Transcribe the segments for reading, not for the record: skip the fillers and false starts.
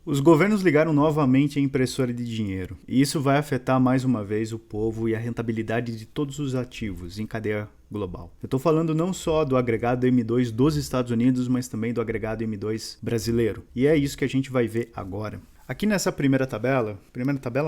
Os governos ligaram novamente a impressora de dinheiro, e isso vai afetar mais uma vez o povo e a rentabilidade de todos os ativos em cadeia global. Eu estou falando não só do agregado M2 dos Estados Unidos, mas também do agregado M2 brasileiro. E é isso que a gente vai ver agora. Aqui nessa primeira tabela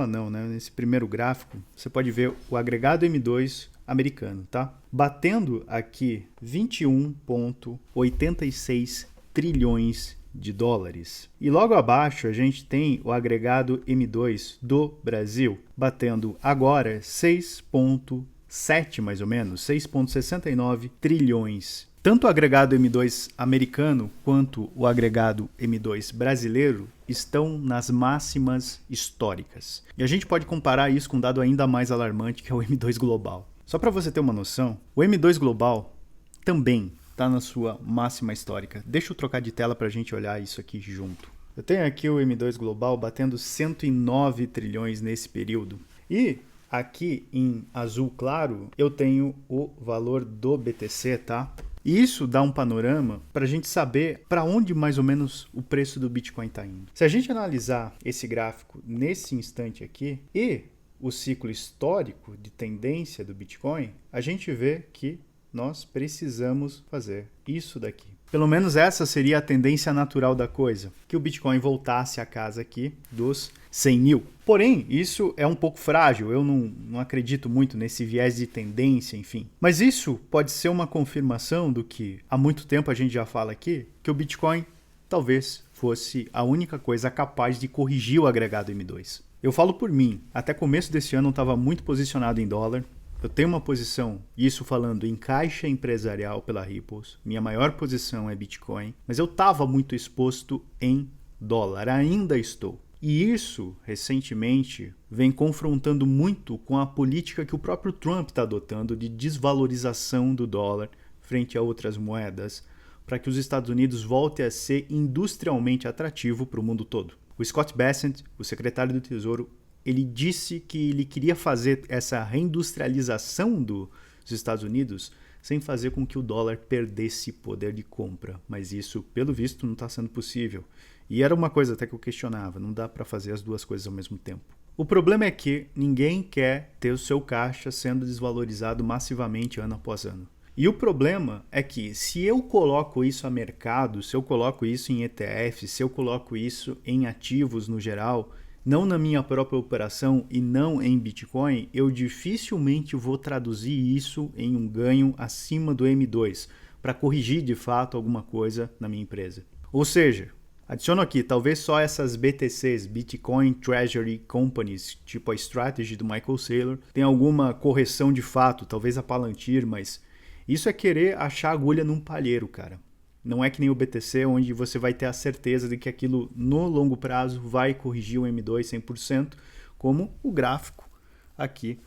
não, né? Nesse primeiro gráfico, você pode ver o agregado M2 americano, tá? Batendo aqui 21,86 trilhões de dólares. E logo abaixo a gente tem o agregado M2 do Brasil, batendo agora 6,7 mais ou menos, 6,69 trilhões. Tanto o agregado M2 americano quanto o agregado M2 brasileiro estão nas máximas históricas. E a gente pode comparar isso com um dado ainda mais alarmante, que é o M2 global. Só para você ter uma noção, o M2 global também está na sua máxima histórica. Deixa eu trocar de tela para a gente olhar isso aqui junto. Eu tenho aqui o M2 global batendo 109 trilhões nesse período. E aqui em azul claro eu tenho o valor do BTC, tá? E isso dá um panorama para a gente saber para onde mais ou menos o preço do Bitcoin está indo. Se a gente analisar esse gráfico nesse instante aqui e o ciclo histórico de tendência do Bitcoin, a gente vê que nós precisamos fazer isso daqui. Pelo menos essa seria a tendência natural da coisa, que o Bitcoin voltasse à casa aqui dos 100 mil. Porém, isso é um pouco frágil, eu não acredito muito nesse viés de tendência, enfim. Mas isso pode ser uma confirmação do que há muito tempo a gente já fala aqui, que o Bitcoin talvez fosse a única coisa capaz de corrigir o agregado M2. Eu falo por mim, até começo desse ano eu estava muito posicionado em dólar. Eu tenho uma posição, isso falando em caixa empresarial pela Ripples, minha maior posição é Bitcoin, mas eu estava muito exposto em dólar, ainda estou. E isso, recentemente, vem confrontando muito com a política que o próprio Trump está adotando de desvalorização do dólar frente a outras moedas, para que os Estados Unidos voltem a ser industrialmente atrativo para o mundo todo. O Scott Bessent, o secretário do Tesouro, ele disse que ele queria fazer essa reindustrialização dos Estados Unidos sem fazer com que o dólar perdesse poder de compra. Mas isso, pelo visto, não está sendo possível. E era uma coisa até que eu questionava, não dá para fazer as duas coisas ao mesmo tempo. O problema é que ninguém quer ter o seu caixa sendo desvalorizado massivamente ano após ano. E o problema é que se eu coloco isso a mercado, se eu coloco isso em ETF, se eu coloco isso em ativos no geral, não na minha própria operação e não em Bitcoin, eu dificilmente vou traduzir isso em um ganho acima do M2 para corrigir de fato alguma coisa na minha empresa. Ou seja, adiciono aqui, talvez só essas BTCs, Bitcoin Treasury Companies, tipo a Strategy do Michael Saylor, tenha alguma correção de fato, talvez a Palantir, mas isso é querer achar agulha num palheiro, cara. Não é que nem o BTC, onde você vai ter a certeza de que aquilo no longo prazo vai corrigir o M2 100%, como o gráfico aqui.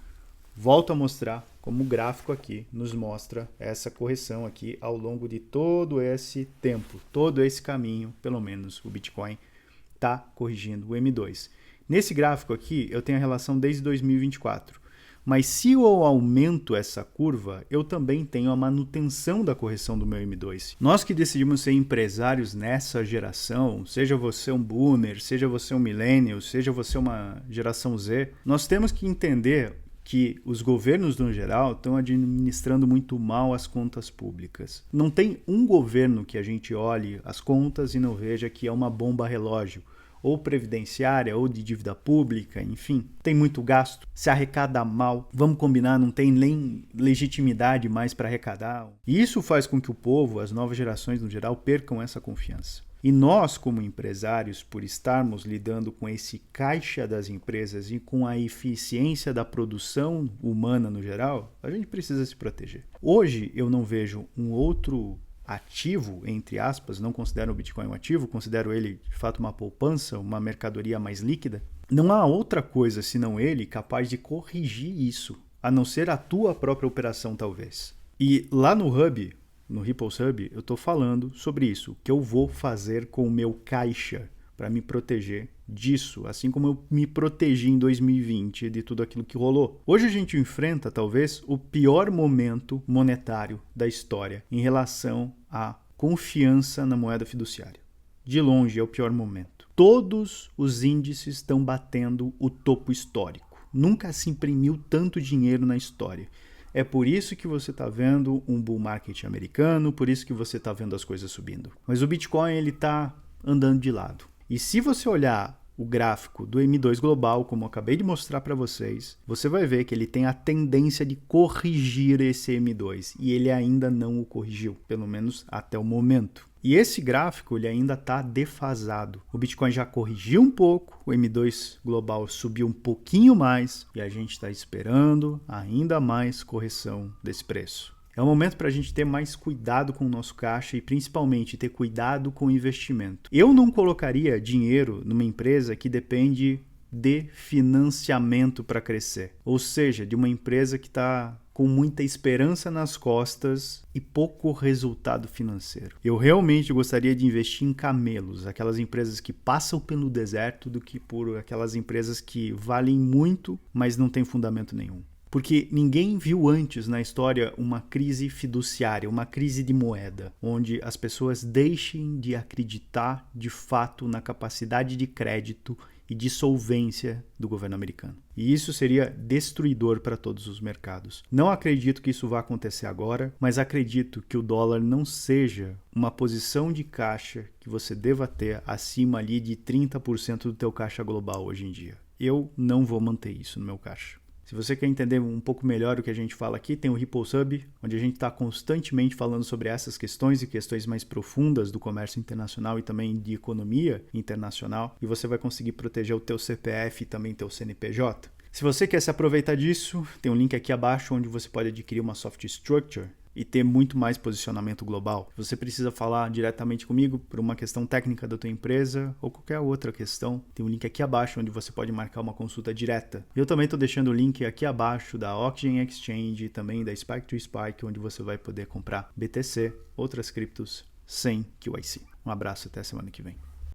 Volto a mostrar como o gráfico aqui nos mostra essa correção aqui ao longo de todo esse tempo, todo esse caminho, pelo menos o Bitcoin está corrigindo o M2. Nesse gráfico aqui eu tenho a relação desde 2024. Mas se eu aumento essa curva, eu também tenho a manutenção da correção do meu M2. Nós que decidimos ser empresários nessa geração, seja você um boomer, seja você um millennial, seja você uma geração Z, nós temos que entender que os governos, no geral, estão administrando muito mal as contas públicas. Não tem um governo que a gente olhe as contas e não veja que é uma bomba relógio, ou previdenciária, ou de dívida pública, enfim. Tem muito gasto, se arrecada mal, vamos combinar, não tem nem legitimidade mais para arrecadar. E isso faz com que o povo, as novas gerações no geral, percam essa confiança. E nós, como empresários, por estarmos lidando com esse caixa das empresas e com a eficiência da produção humana no geral, a gente precisa se proteger. Hoje eu não vejo um outro ativo, entre aspas, não considero o Bitcoin um ativo, considero ele de fato uma poupança, uma mercadoria mais líquida. Não há outra coisa senão ele capaz de corrigir isso, a não ser a tua própria operação talvez. E lá no Hub, no Ripples Hub, eu estou falando sobre isso, o que eu vou fazer com o meu caixa para me proteger disso, assim como eu me protegi em 2020 de tudo aquilo que rolou. Hoje a gente enfrenta talvez o pior momento monetário da história em relação à confiança na moeda fiduciária. De longe é o pior momento. Todos os índices estão batendo o topo histórico. Nunca se imprimiu tanto dinheiro na história. É por isso que você está vendo um bull market americano, por isso que você está vendo as coisas subindo. Mas o Bitcoin ele está andando de lado. E se você olhar o gráfico do M2 Global, como eu acabei de mostrar para vocês, você vai ver que ele tem a tendência de corrigir esse M2 e ele ainda não o corrigiu, pelo menos até o momento. E esse gráfico ele ainda está defasado. O Bitcoin já corrigiu um pouco, o M2 Global subiu um pouquinho mais e a gente está esperando ainda mais correção desse preço. É um momento para a gente ter mais cuidado com o nosso caixa e principalmente ter cuidado com o investimento. Eu não colocaria dinheiro numa empresa que depende de financiamento para crescer. Ou seja, de uma empresa que está com muita esperança nas costas e pouco resultado financeiro. Eu realmente gostaria de investir em camelos, aquelas empresas que passam pelo deserto, do que por aquelas empresas que valem muito, mas não têm fundamento nenhum. Porque ninguém viu antes na história uma crise fiduciária, uma crise de moeda, onde as pessoas deixem de acreditar de fato na capacidade de crédito e de solvência do governo americano. E isso seria destruidor para todos os mercados. Não acredito que isso vá acontecer agora, mas acredito que o dólar não seja uma posição de caixa que você deva ter acima ali de 30% do teu caixa global hoje em dia. Eu não vou manter isso no meu caixa. Se você quer entender um pouco melhor o que a gente fala aqui, tem o Ripple Sub, onde a gente está constantemente falando sobre essas questões e questões mais profundas do comércio internacional e também de economia internacional, e você vai conseguir proteger o teu CPF e também teu CNPJ. Se você quer se aproveitar disso, tem um link aqui abaixo onde você pode adquirir uma soft structure e ter muito mais posicionamento global. Você precisa falar diretamente comigo por uma questão técnica da tua empresa ou qualquer outra questão. Tem um link aqui abaixo onde você pode marcar uma consulta direta. Eu também estou deixando o link aqui abaixo da Oxygen Exchange e também da Spike to Spike, onde você vai poder comprar BTC, outras criptos sem QIC. Um abraço, até semana que vem.